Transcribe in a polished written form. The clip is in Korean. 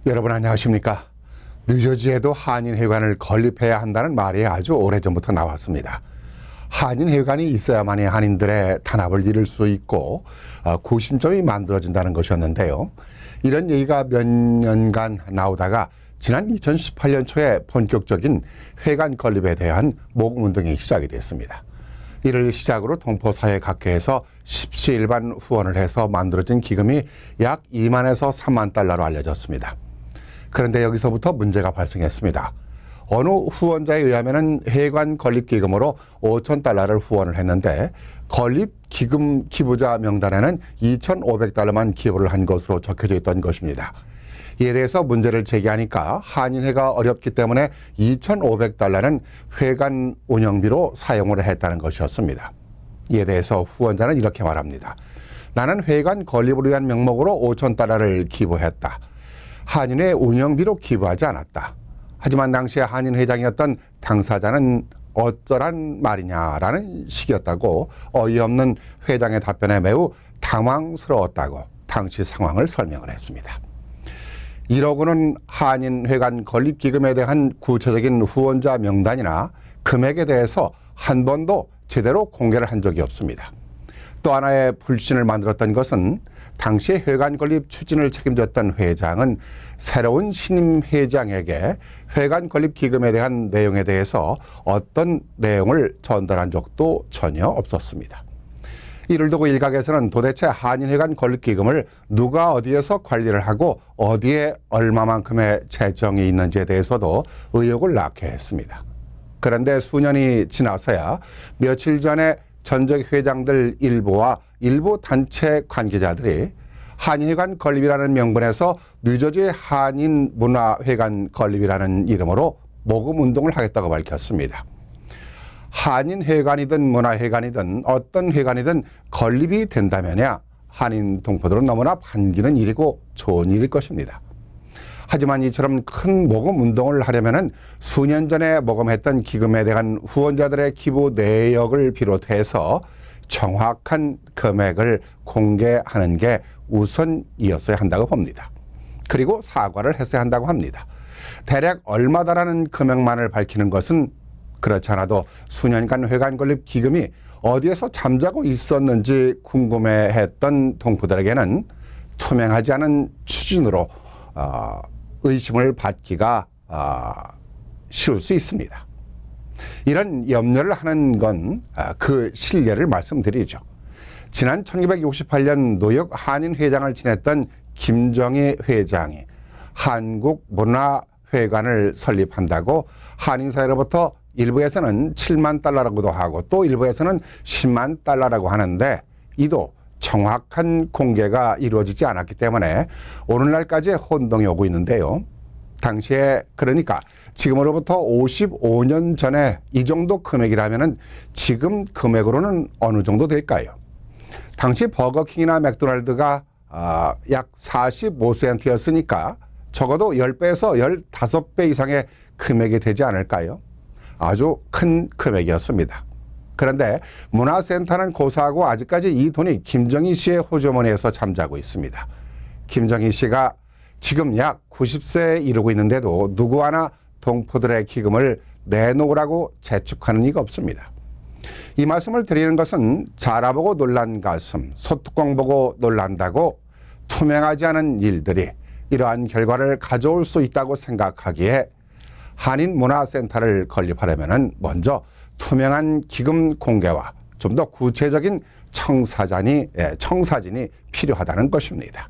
여러분 안녕하십니까? 뉴저지에도 한인회관을 건립해야 한다는 말이 아주 오래전부터 나왔습니다. 한인회관이 있어야만이 한인들의 단합을 이룰 수 있고 구심점이 만들어진다는 것이었는데요. 이런 얘기가 몇 년간 나오다가 지난 2018년 초에 본격적인 회관 건립에 대한 모금운동이 시작이 됐습니다. 이를 시작으로 동포사회 각계에서 십시일반 후원을 해서 만들어진 기금이 약 2만에서 3만 달러로 알려졌습니다. 그런데 여기서부터 문제가 발생했습니다. 어느 후원자에 의하면 회관 건립 기금으로 5천 달러를 후원을 했는데 건립 기금 기부자 명단에는 2,500달러만 기부를 한 것으로 적혀져 있던 것입니다. 이에 대해서 문제를 제기하니까 한인회가 어렵기 때문에 2,500달러는 회관 운영비로 사용을 했다는 것이었습니다. 이에 대해서 후원자는 이렇게 말합니다. 나는 회관 건립을 위한 명목으로 5,000달러를 기부했다. 한인회 운영비로 기부하지 않았다. 하지만 당시에 한인회장이었던 당사자는 어쩌란 말이냐라는 식이었다고 어이없는 회장의 답변에 매우 당황스러웠다고 당시 상황을 설명을 했습니다. 이러고는 한인회관 건립기금에 대한 구체적인 후원자 명단이나 금액에 대해서 한 번도 제대로 공개를 한 적이 없습니다. 또 하나의 불신을 만들었던 것은 당시 회관 건립 추진을 책임졌던 회장은 새로운 신임 회장에게 회관 건립 기금에 대한 내용에 대해서 어떤 내용을 전달한 적도 전혀 없었습니다. 이를 두고 일각에서는 도대체 한인회관 건립 기금을 누가 어디에서 관리를 하고 어디에 얼마만큼의 재정이 있는지에 대해서도 의혹을 낳게 했습니다. 그런데 수년이 지나서야 며칠 전에 전직 회장들 일부와 일부 단체 관계자들이 한인회관 건립이라는 명분에서 뉴저지 한인문화회관 건립이라는 이름으로 모금운동을 하겠다고 밝혔습니다. 한인회관이든 문화회관이든 어떤 회관이든 건립이 된다면야 한인 동포들은 너무나 반기는 일이고 좋은 일일 것입니다. 하지만 이처럼 큰 모금운동을 하려면 수년 전에 모금했던 기금에 대한 후원자들의 기부 내역을 비롯해서 정확한 금액을 공개하는 게 우선이었어야 한다고 봅니다. 그리고 사과를 했어야 한다고 합니다. 대략 얼마다라는 금액만을 밝히는 것은 그렇지 않아도 수년간 회관 건립 기금이 어디에서 잠자고 있었는지 궁금해했던 동포들에게는 투명하지 않은 추진으로 의심을 받기가 쉬울 수 있습니다. 이런 염려를 하는 건 그 실례를 말씀드리죠. 지난 1968년 뉴욕 한인회장을 지냈던 김정희 회장이 한국문화회관을 설립한다고 한인사회로부터 일부에서는 7만 달러라고도 하고 또 일부에서는 10만 달러라고 하는데 이도 정확한 공개가 이루어지지 않았기 때문에 오늘날까지 혼동이 오고 있는데요. 당시에 그러니까 지금으로부터 55년 전에 이 정도 금액이라면 지금 금액으로는 어느 정도 될까요? 당시 버거킹이나 맥도날드가 약 45센트였으니까 적어도 10배에서 15배 이상의 금액이 되지 않을까요? 아주 큰 금액이었습니다. 그런데 문화센터는 고사하고 아직까지 이 돈이 김정희 씨의 호주머니에서 잠자고 있습니다. 김정희 씨가 지금 약 90세에 이르고 있는데도 누구 하나 동포들의 기금을 내놓으라고 재촉하는 이가 없습니다. 이 말씀을 드리는 것은 자라보고 놀란 가슴, 소뚜껑 보고 놀란다고 투명하지 않은 일들이 이러한 결과를 가져올 수 있다고 생각하기에 한인문화센터를 건립하려면 먼저 투명한 기금 공개와 좀 더 구체적인 청사진이 필요하다는 것입니다.